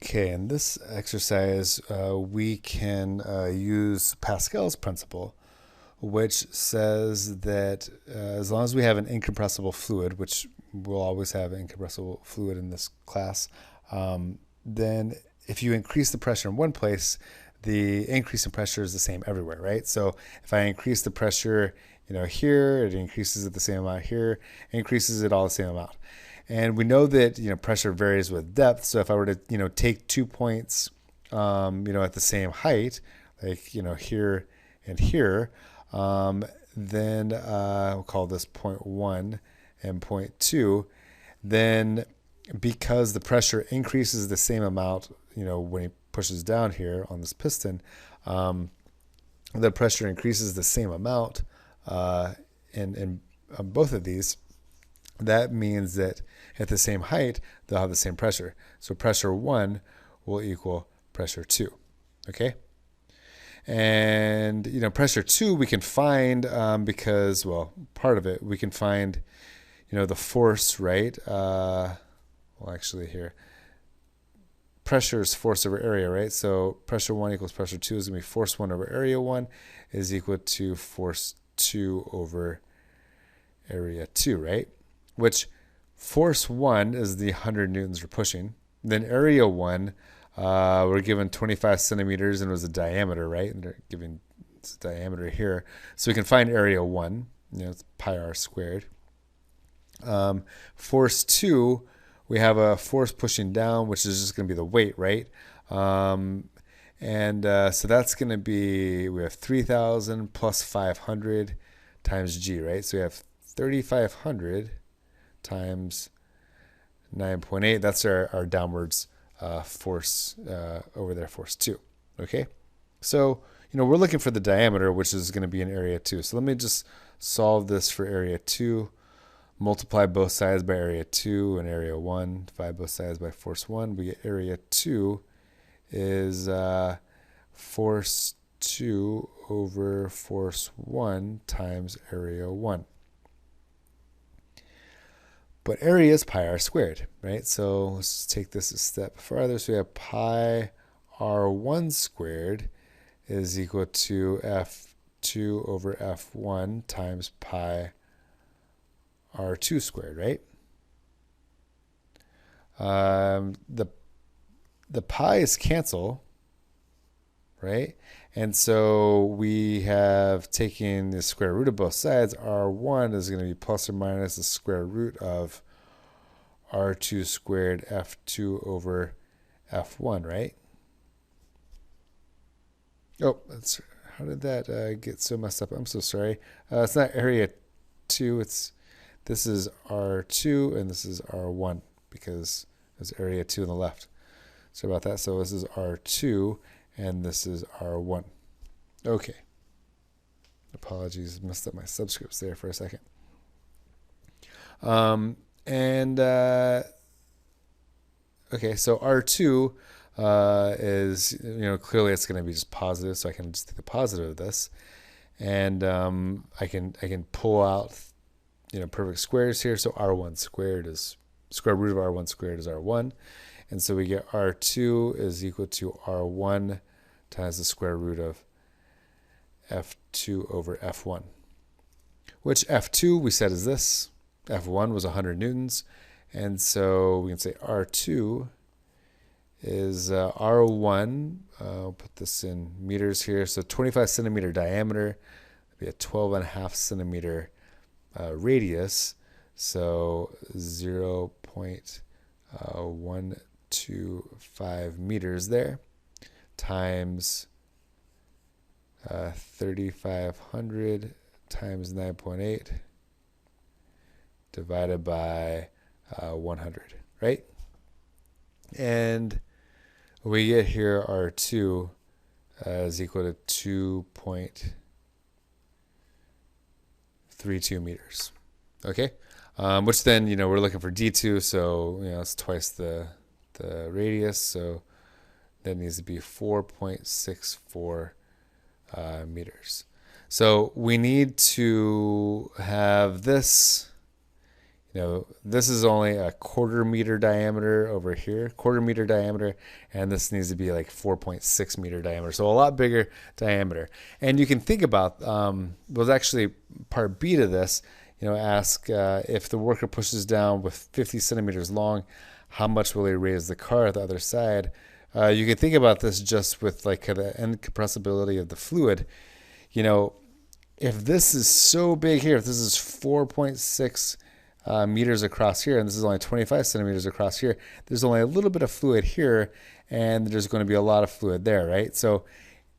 Okay, in this exercise, we can use Pascal's principle, which says that as long as we have an incompressible fluid, which we'll always have incompressible fluid in this class, then if you increase the pressure in one place, the increase in pressure is the same everywhere, right? So if I increase the pressure, here, it increases it the same amount here, increases it all the same amount. And we know that pressure varies with depth. So if I were to take 2 points at the same height, like here and here, then we'll call this point 1 and point 2. Then because the pressure increases the same amount, when he pushes down here on this piston, the pressure increases the same amount in both of these. That means that at the same height, they'll have the same pressure. So pressure 1 will equal pressure 2. Okay? And, pressure 2 we can find because, well, part of it, we can find, the force, right? Actually here. Pressure is force over area, right? So pressure 1 equals pressure 2 is going to be force 1 over area 1 is equal to force 2 over area 2, right? Which force 1 is the 100 newtons we're pushing. Then area 1, we're given 25 centimeters and it was a diameter, right? And they're giving it's a diameter here. So we can find area 1, it's pi r squared. Force 2, we have a force pushing down, which is just going to be the weight, right? So that's going to be, we have 3,000 plus 500 times g, right? So we have 3,500 times 9.8. That's our downwards force over there, force 2. Okay? So, we're looking for the diameter, which is going to be in area 2. So let me just solve this for area 2. Multiply both sides by area 2 and area 1. Divide both sides by force 1. We get area 2 is force 2 over force 1 times area 1. But area is pi r squared, right? So let's take this a step farther. So we have pi r1 squared is equal to f2 over f1 times pi r2 squared, right? The pi's cancel, right? And so we have taken the square root of both sides. R1 is going to be plus or minus the square root of R2 squared F2 over F1, right? Oh, how did that get so messed up? I'm so sorry. It's not area 2. This is R2 and this is R1 because there's area 2 on the left. Sorry about that. So this is R2 and this is R1. Okay. Apologies, messed up my subscripts there for a second. Okay, so R2 is, clearly it's going to be just positive, so I can just take the positive of this. And I can pull out, perfect squares here. So R1 squared is, square root of R1 squared is R1. And so we get R2 is equal to R1 times the square root of F2 over F1, which F2 we said is this. F1 was 100 newtons. And so we can say R2 is R1. I'll put this in meters here. So 25 centimeter diameter. That'd be a 12.5 centimeter radius. So 0.125 meters there times 3,500 times 9.8 divided by 100, right? And we get here R2 is equal to 2.32 meters. Okay? Which then, we're looking for D2, so, it's twice the radius, so that needs to be 4.64 meters. So we need to have this, this is only a 1/4 meter diameter over here, 1/4 meter diameter, and this needs to be like 4.6 meter diameter, so a lot bigger diameter. And you can think about, was actually part B to this, ask if the worker pushes down with 50 centimeters long, how much will he raise the car at the other side? You can think about this just with like the incompressibility of the fluid. If this is so big here, if this is 4.6 meters across here, and this is only 25 centimeters across here, there's only a little bit of fluid here, and there's going to be a lot of fluid there, right? So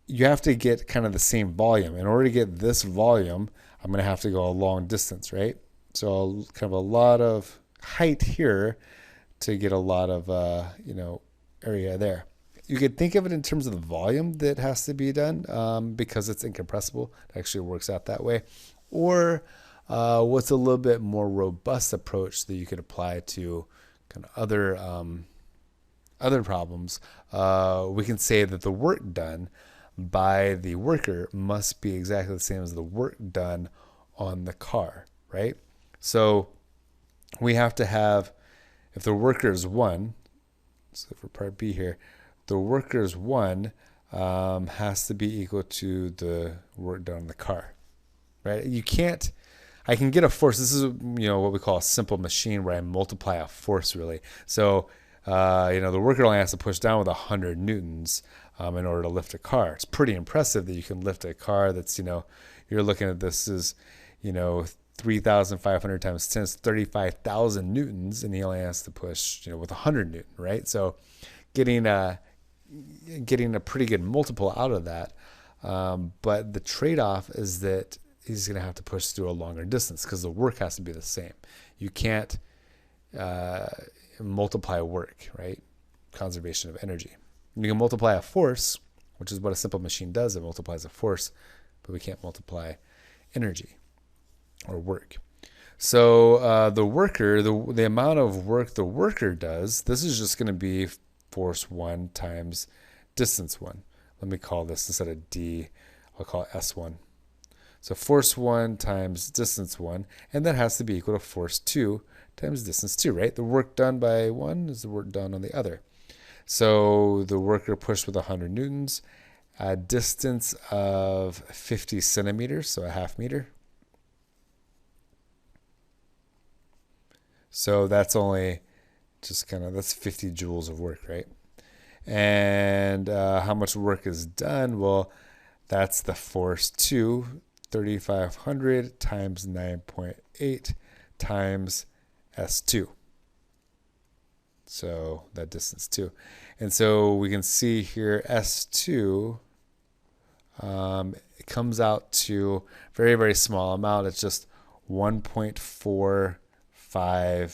you have to get kind of the same volume. In order to get this volume, I'm going to have to go a long distance, right? So kind of a lot of height here to get a lot of, area there. You could think of it in terms of the volume that has to be done, because it's incompressible. It actually works out that way. Or what's a little bit more robust approach that you could apply to kind of other problems? We can say that the work done by the worker must be exactly the same as the work done on the car, right? So we have to have, if the worker is 1, so for part B here, the worker's 1 has to be equal to the work done on the car, right? I can get a force. This is, what we call a simple machine where I multiply a force really. So, the worker only has to push down with 100 newtons in order to lift a car. It's pretty impressive that you can lift a car that's, you're looking at this as, 3,500 times 10 is 35,000 newtons, and he only has to push, with 100 newton, right? So getting a pretty good multiple out of that. But the trade-off is that he's going to have to push through a longer distance because the work has to be the same. You can't multiply work, right? Conservation of energy. You can multiply a force, which is what a simple machine does. It multiplies a force, but we can't multiply energy or work. So the worker, the amount of work the worker does, this is just going to be force 1 times distance 1. Let me call this, instead of D, I'll call it S1. So force 1 times distance 1, and that has to be equal to force 2 times distance 2, right? The work done by one is the work done on the other. So the worker pushed with 100 newtons, a distance of 50 centimeters, so a half meter. So that's only that's 50 joules of work, right? And how much work is done? Well, that's the force 2, 3,500 times 9.8 times S2. So that distance 2. And so we can see here S2, it comes out to very, very small amount. It's just 1.45,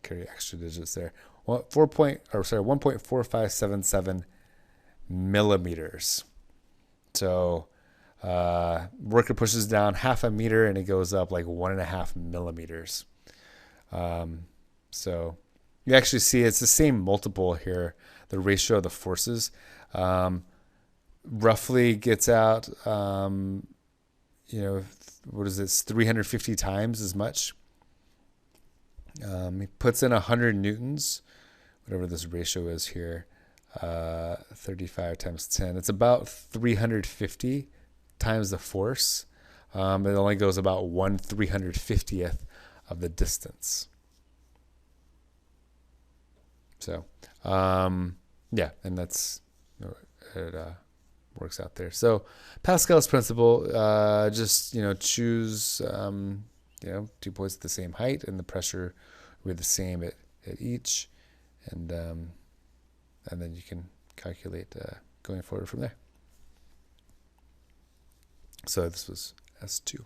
carry extra digits there. 1.4577 millimeters. So worker pushes down half a meter and it goes up like 1.5 millimeters. So you actually see it's the same multiple here. The ratio of the forces roughly gets out, what is this, 350 times as much. He puts in 100 newtons, whatever this ratio is here, 35 times 10. It's about 350 times the force. It only goes about 1/350th of the distance. So, yeah, and that's, it works out there. So Pascal's principle, just, choose, 2 points at the same height, and the pressure will be the same at each. And then you can calculate going forward from there. So this was S2.